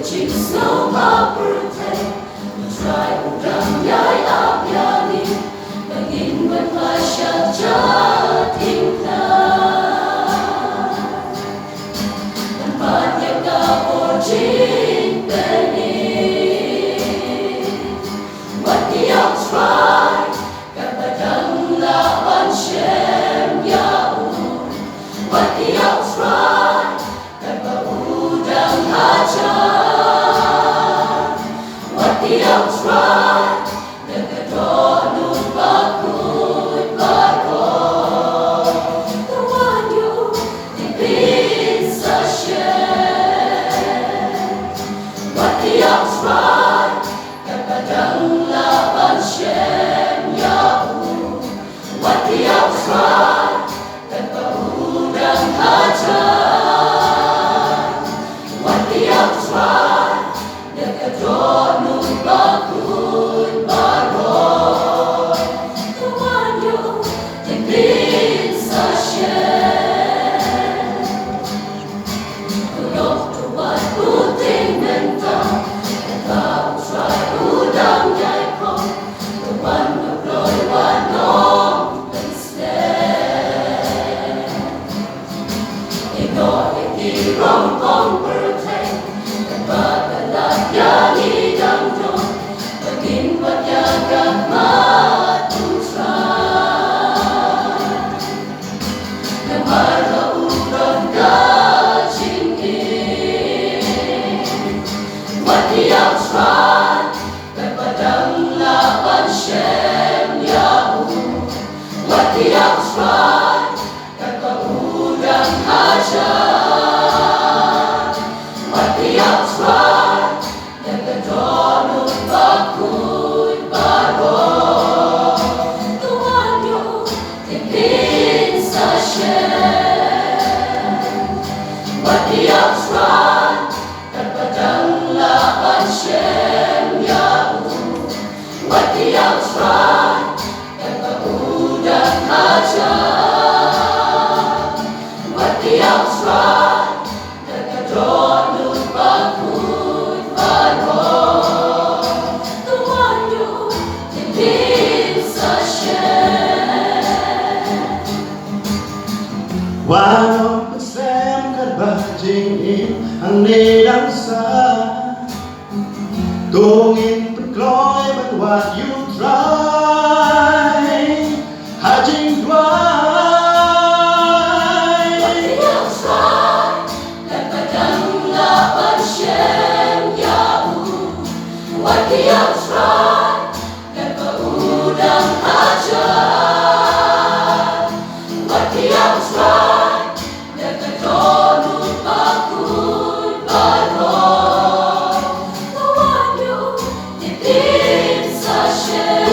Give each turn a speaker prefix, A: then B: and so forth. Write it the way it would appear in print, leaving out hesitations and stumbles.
A: Snow paprate, try udang yai apiani, begin berpasya jatingna. Tempat yang kabur jingpeni, what the else right, kepadang lawan shem yaun, what the else right, kepadang hajar. The outright, the Gadonun Bakut Barot, the one you depends a shed. What the outright, the Badang Laban Shem Yahu, what the outright, the Bahudang Hajar, what the outright, the Gadonun Bakut Barot, the one you depends a shed. Kulok tuan puting mentang, kau try udang yai kong, the one who blow wanong instead. Ignore the kirong kong pertain, the bagalat yani dang dong. Begin berjaga matutran, Nemara uron gajing in. What the outright, kepadang laban shem yahu. What the outright, kepadang hajar. What the outright, kepadang Bakut Barot, the one you depends a shed. What the outright, kepadang laban shem yahu. What the outright, kepadang hajar. What the outright, kepadang Bakut Barot, the one you depends a shed.
B: Walau pesem kerbajing ang nidang sa tungin perkloy but what you try hajing dry.
A: What the outright, kepadang laban shem yahu. What the outright, kepadang hajar. What the outright, kepadang Bakut Barot, the one you depends a shed.